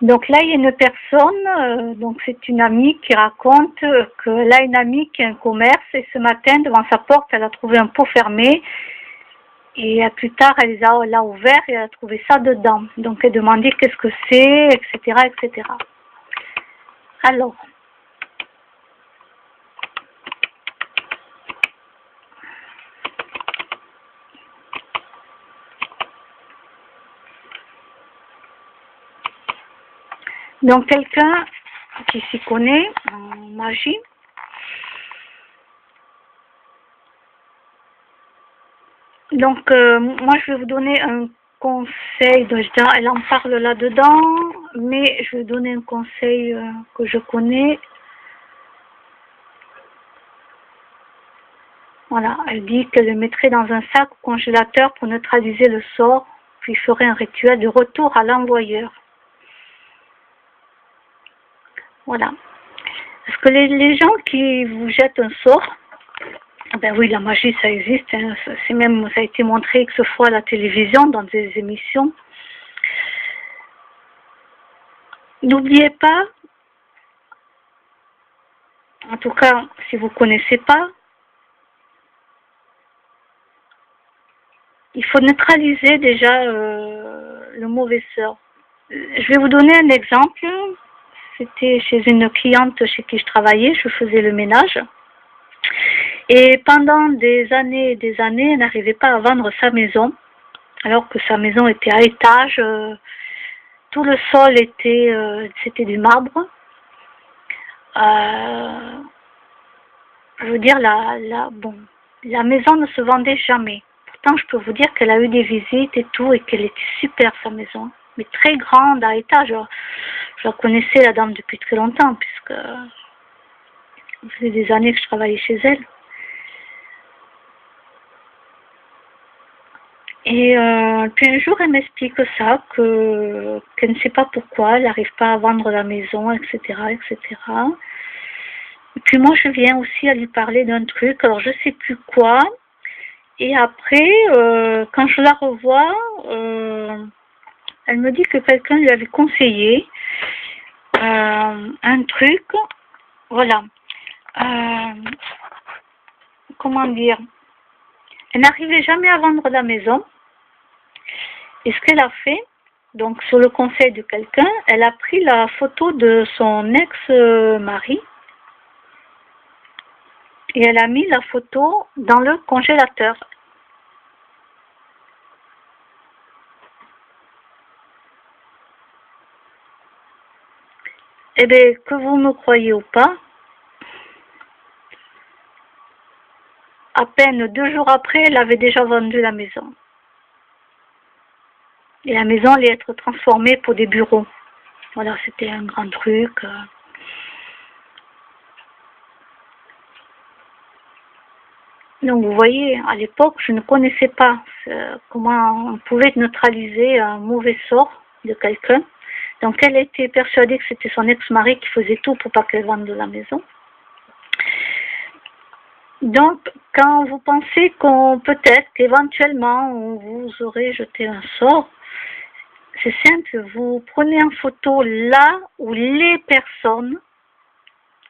Donc là, il y a une personne, donc c'est une amie qui raconte qu'elle a une amie qui a un commerce et ce matin, devant sa porte, elle a trouvé un pot fermé et plus tard, elle l'a ouvert et elle a trouvé ça dedans. Donc elle demandait qu'est-ce que c'est, etc., etc. Alors, donc quelqu'un qui s'y connaît en magie, donc moi je vais vous donner un conseil, donc, elle en parle là-dedans, mais je vais vous donner un conseil que je connais. Voilà, elle dit qu'elle le mettrait dans un sac au congélateur pour neutraliser le sort, puis ferait un rituel de retour à l'envoyeur. Voilà. Parce que les gens qui vous jettent un sort, ben oui, la magie, ça existe. Hein. C'est même, ça a été montré X fois à la télévision, dans des émissions. N'oubliez pas, en tout cas, si vous ne connaissez pas, il faut neutraliser déjà le mauvais sort. Je vais vous donner un exemple. C'était chez une cliente chez qui je travaillais, je faisais le ménage. Et pendant des années et des années, elle n'arrivait pas à vendre sa maison, alors que sa maison était à étage, tout le sol était, c'était du marbre. Je veux dire, la maison ne se vendait jamais. Pourtant, je peux vous dire qu'elle a eu des visites et tout, et qu'elle était super, sa maison. Mais très grande, à étage. Je la connaissais, la dame, depuis très longtemps, puisque ça faisait des années que je travaillais chez elle. Et puis un jour, elle m'explique ça, qu'elle ne sait pas pourquoi, elle n'arrive pas à vendre la maison, etc., etc. Et puis moi, je viens aussi à lui parler d'un truc, alors je ne sais plus quoi. Et après, quand je la revois, elle me dit que quelqu'un lui avait conseillé un truc, voilà. Comment dire? Elle n'arrivait jamais à vendre la maison. Et ce qu'elle a fait, donc sur le conseil de quelqu'un, elle a pris la photo de son ex-mari et elle a mis la photo dans le congélateur. Eh bien, que vous me croyez ou pas, à peine 2 jours après, elle avait déjà vendu la maison. Et la maison allait être transformée pour des bureaux. Voilà, c'était un grand truc. Donc vous voyez, à l'époque, je ne connaissais pas comment on pouvait neutraliser un mauvais sort de quelqu'un. Donc elle était persuadée que c'était son ex-mari qui faisait tout pour pas qu'elle vende la maison. Donc quand vous pensez qu'on peut-être qu'éventuellement on vous aurait jeté un sort, c'est simple, vous prenez en photo là où les personnes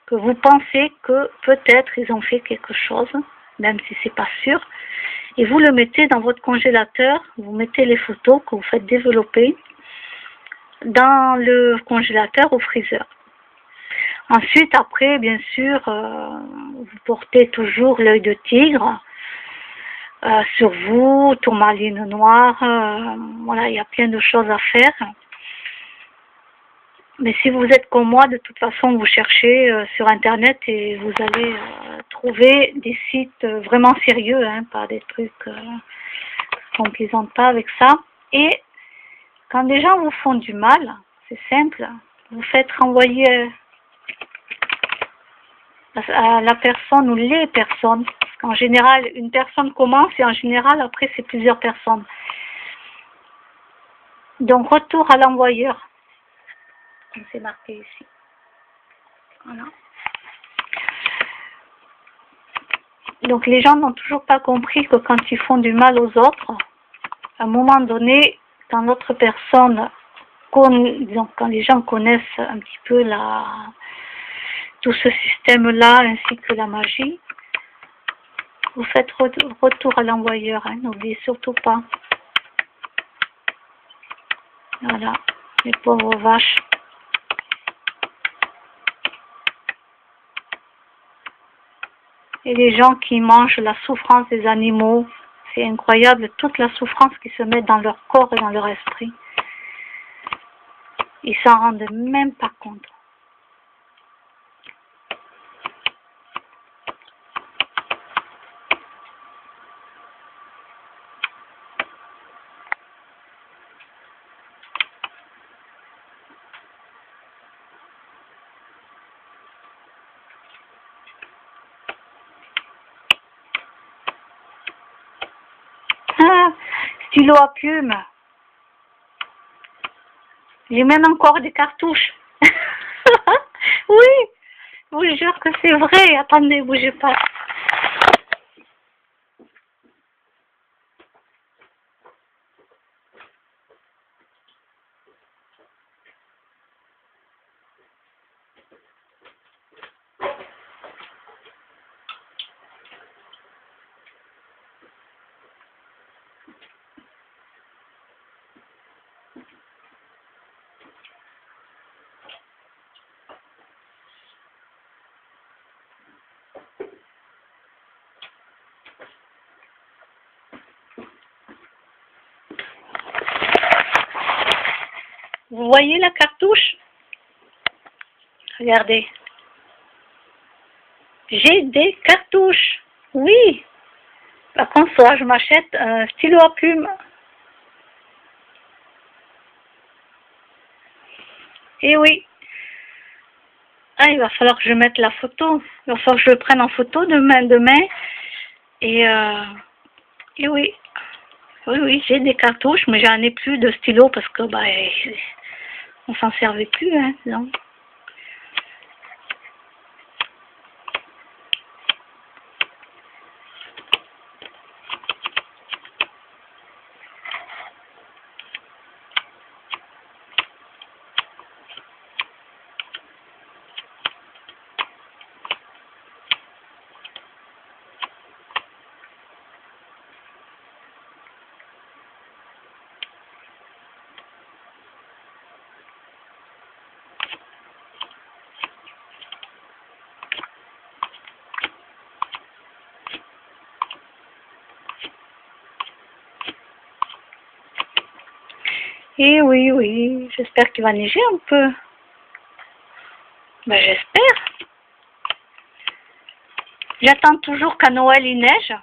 que vous pensez que peut-être ils ont fait quelque chose, même si c'est pas sûr, et vous le mettez dans votre congélateur, vous mettez les photos que vous faites développer dans le congélateur ou freezer. Ensuite, après, bien sûr, vous portez toujours l'œil de tigre sur vous, tourmaline noire, voilà, il y a plein de choses à faire. Mais si vous êtes comme moi, de toute façon, vous cherchez sur Internet et vous allez trouver des sites vraiment sérieux, hein, pas des trucs qu'on ne plaisante pas avec ça. Et quand des gens vous font du mal, c'est simple, vous faites renvoyer à la personne ou les personnes. Parce qu'en général, une personne commence et en général, après, c'est plusieurs personnes. Donc, retour à l'envoyeur. Comme c'est marqué ici. Voilà. Donc, les gens n'ont toujours pas compris que quand ils font du mal aux autres, à un moment donné, quand l'autre personne donc, quand les gens connaissent un petit peu tout ce système-là, ainsi que la magie, vous faites retour à l'envoyeur, hein, n'oubliez surtout pas. Voilà, les pauvres vaches. Et les gens qui mangent la souffrance des animaux, c'est incroyable, toute la souffrance qui se met dans leur corps et dans leur esprit. Ils s'en rendent même pas compte. Ah, stylo à plume. J'ai même encore des cartouches. Oui, je vous jure que c'est vrai. Attendez, bougez pas. Vous voyez la cartouche? Regardez. J'ai des cartouches. Oui. Par contre, soit je m'achète un stylo à plume. Et oui. Ah, il va falloir que je mette la photo. Il va falloir que je le prenne en photo demain. Et oui. Oui, j'ai des cartouches, mais j'en ai plus de stylo parce que on s'en servait plus, hein, non. Et oui, j'espère qu'il va neiger un peu. J'espère. J'attends toujours qu'à Noël il neige.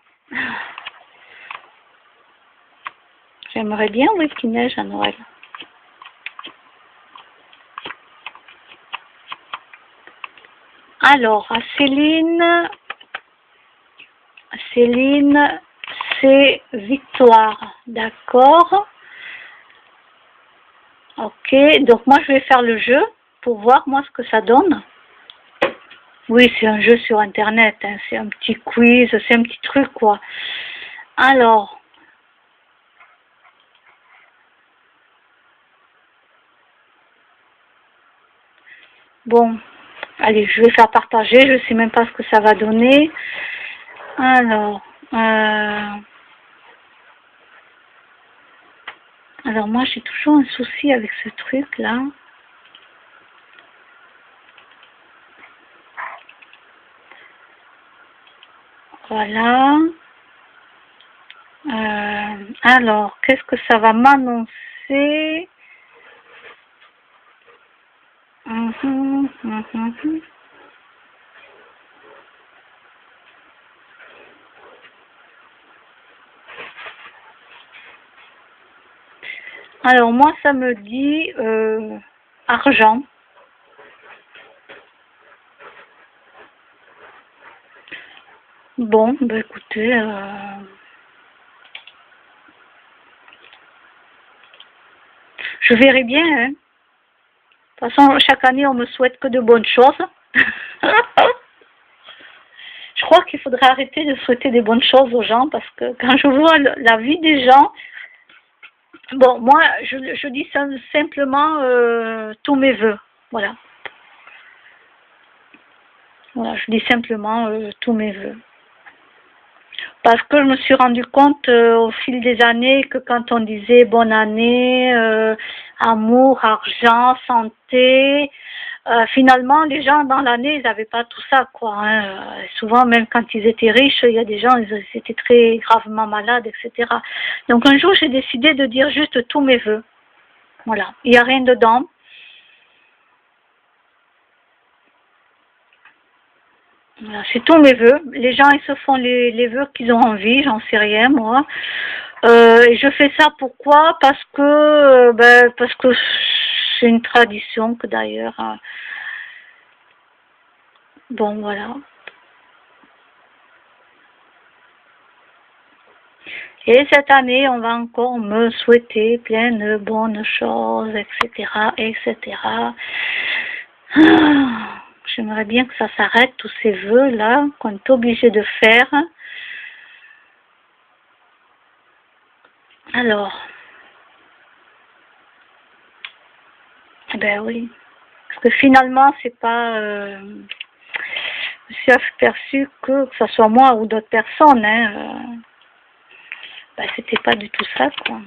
J'aimerais bien, oui, qu'il neige à Noël. Alors, à Céline, c'est Victoire, d'accord. Ok, donc moi je vais faire le jeu pour voir moi ce que ça donne. Oui, c'est un jeu sur internet, hein, c'est un petit quiz, c'est un petit truc quoi. Alors, bon, allez, je vais faire partager, je sais même pas ce que ça va donner. Alors, moi j'ai toujours un souci avec ce truc là. Voilà. Alors, qu'est-ce que ça va m'annoncer? Alors, moi, ça me dit argent. Bon, écoutez, je verrai bien. Hein. De toute façon, chaque année, on me souhaite que de bonnes choses. Je crois qu'il faudrait arrêter de souhaiter des bonnes choses aux gens parce que quand je vois la vie des gens, Bon, moi, je dis simplement tous mes vœux. Voilà. Voilà, je dis simplement tous mes vœux. Parce que je me suis rendu compte au fil des années que quand on disait bonne année, amour, argent, santé, finalement les gens dans l'année ils n'avaient pas tout ça quoi. Hein. Souvent même quand ils étaient riches, il y a des gens ils étaient très gravement malades, etc. Donc un jour j'ai décidé de dire juste tous mes vœux. Voilà, il n'y a rien dedans. Voilà, c'est tous mes vœux. Les gens, ils se font les vœux qu'ils ont envie, j'en sais rien, moi. Et je fais ça pourquoi? Parce que c'est une tradition que d'ailleurs. Bon, voilà. Et cette année, on va encore me souhaiter plein de bonnes choses, etc., etc. J'aimerais bien que ça s'arrête, tous ces vœux-là, qu'on est obligé de faire. Alors, eh ben oui, parce que finalement, c'est pas... je me suis aperçue que ce soit moi ou d'autres personnes, c'était pas du tout ça, quoi.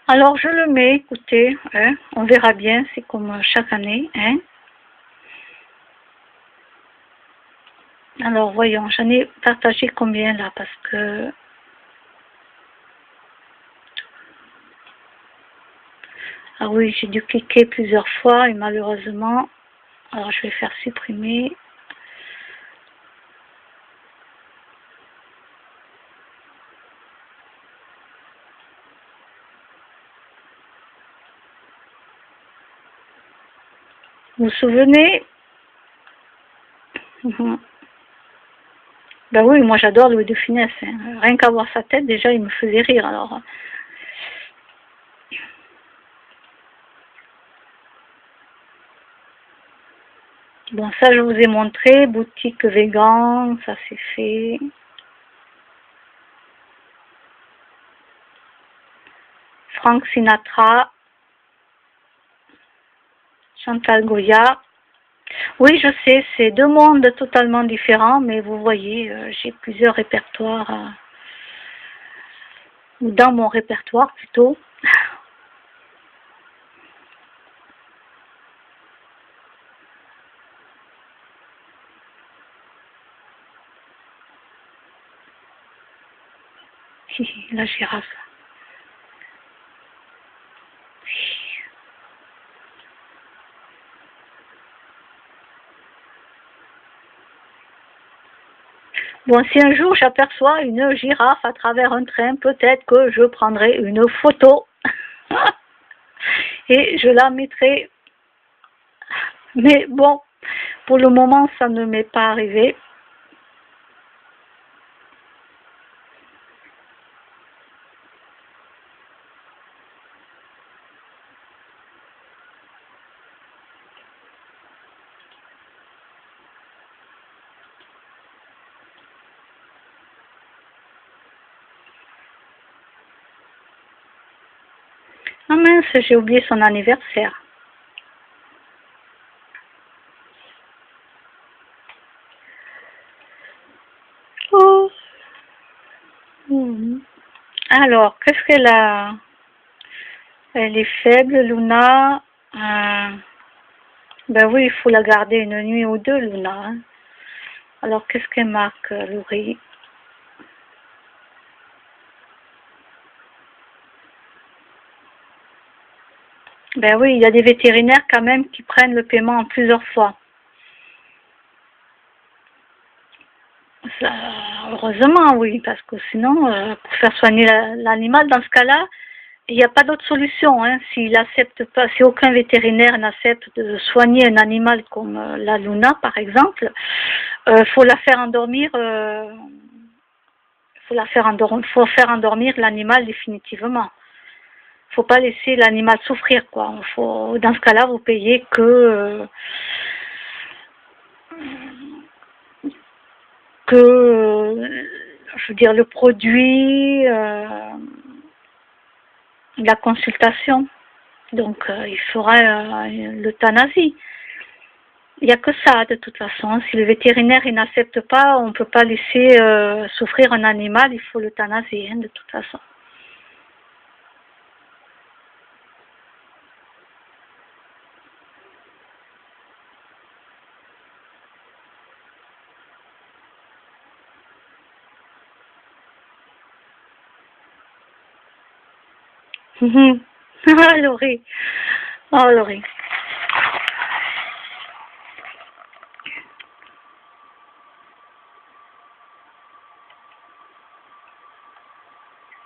Alors je le mets, écoutez, hein, on verra bien, c'est comme chaque année, hein. Alors voyons, j'en ai partagé combien là, parce que... Ah oui, j'ai dû cliquer plusieurs fois et malheureusement, alors je vais faire supprimer. Vous vous souvenez? Ben oui, moi j'adore Louis de Funès, hein. Rien qu'à voir sa tête, déjà il me faisait rire, alors... Bon, ça je vous ai montré, boutique vegan, ça c'est fait. Frank Sinatra, Chantal Goya. Oui, je sais, c'est deux mondes totalement différents, mais vous voyez, j'ai plusieurs répertoires, ou dans mon répertoire plutôt. La girafe. Bon, si un jour j'aperçois une girafe à travers un train, peut-être que je prendrai une photo et je la mettrai. Mais bon, pour le moment, ça ne m'est pas arrivé. Ah mince, j'ai oublié son anniversaire. Oh. Alors, qu'est-ce qu'elle a? Elle est faible, Luna. Ben oui, il faut la garder une nuit ou deux, Luna. Hein. Alors, qu'est-ce qu'elle marque, Laurie? Ben oui, il y a des vétérinaires quand même qui prennent le paiement en plusieurs fois. Ça, heureusement, oui, parce que sinon, pour faire soigner l'animal, dans ce cas-là, il n'y a pas d'autre solution. Hein. S'il accepte pas, si aucun vétérinaire n'accepte de soigner un animal comme la Luna, par exemple, faut la faire endormir. faut faire endormir l'animal définitivement. Faut pas laisser l'animal souffrir, quoi. Dans ce cas-là, vous payez je veux dire, le produit, la consultation. Donc, il fera l'euthanasie. Il n'y a que ça, de toute façon. Si le vétérinaire il n'accepte pas, on ne peut pas laisser souffrir un animal, il faut l'euthanasier, de toute façon. Ah, Laurie. Oh, Laurie.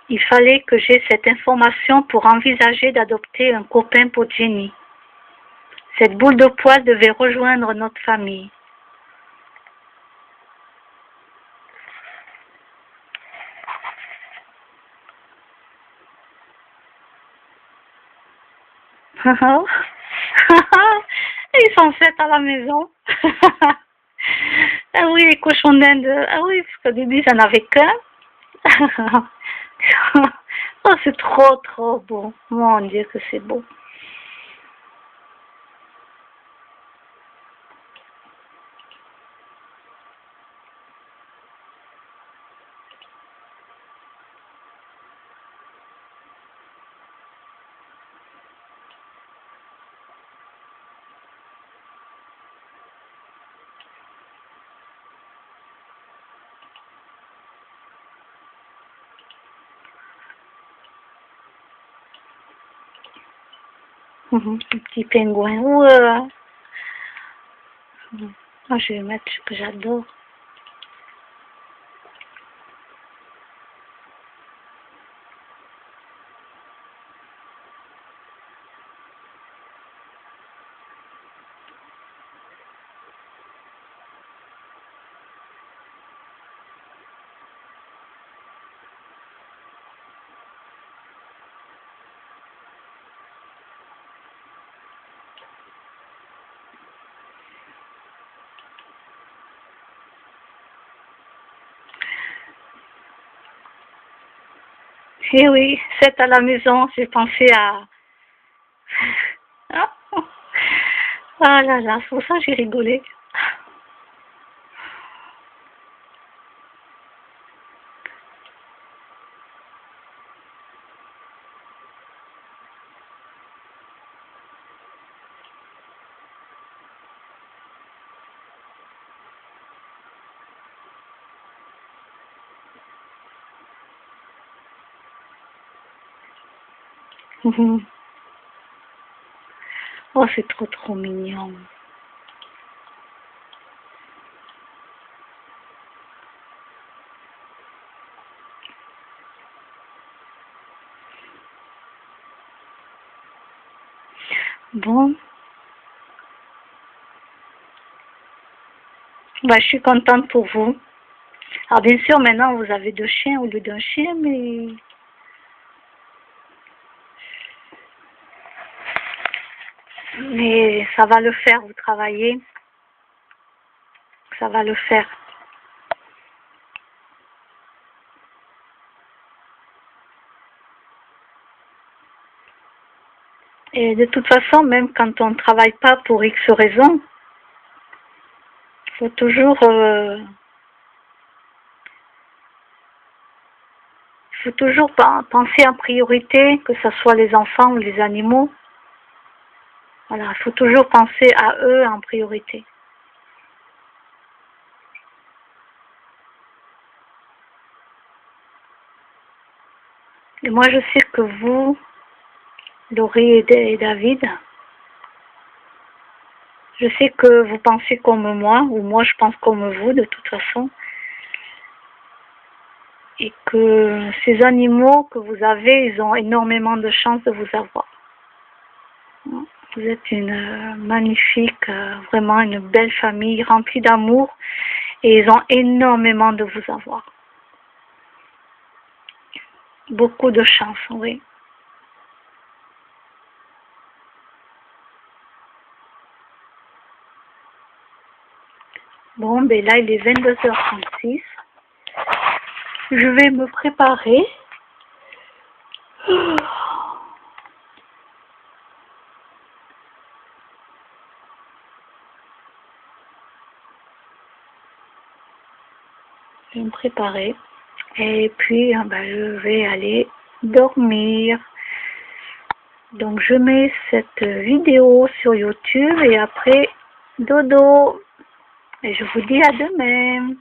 Il fallait que j'aie cette information pour envisager d'adopter un copain pour Jenny. Cette boule de poil devait rejoindre notre famille. Ils sont faits à la maison. Ah oui, les cochons d'Inde. Ah oui, parce qu'au début, j'en avais qu'un. Oh, c'est trop, trop beau. Mon Dieu, que c'est beau. Un petit pingouin. Ouais. Ah, je vais mettre ce que j'adore. Eh oui, c'est à la maison, j'ai pensé à... Ah là là, c'est pour ça que j'ai rigolé. Oh, c'est trop trop mignon. Bon. Bah, je suis contente pour vous. Alors bien sûr, maintenant vous avez 2 chiens au lieu d'un chien, mais ça va le faire, vous travaillez. Ça va le faire. Et de toute façon, même quand on ne travaille pas pour X raisons, il faut toujours penser en priorité, que ce soit les enfants ou les animaux. Voilà, il faut toujours penser à eux en priorité. Et moi, je sais que vous, Laurie et David, je sais que vous pensez comme moi, ou moi je pense comme vous de toute façon, et que ces animaux que vous avez, ils ont énormément de chance de vous avoir. Vous êtes une magnifique, vraiment une belle famille remplie d'amour, et ils ont énormément de vous avoir. Beaucoup de chance, oui. Bon, ben là, il est 22h36. Je vais me préparer. Je vais me préparer. Et puis, ben, je vais aller dormir. Donc, je mets cette vidéo sur YouTube et après, dodo. Et je vous dis à demain.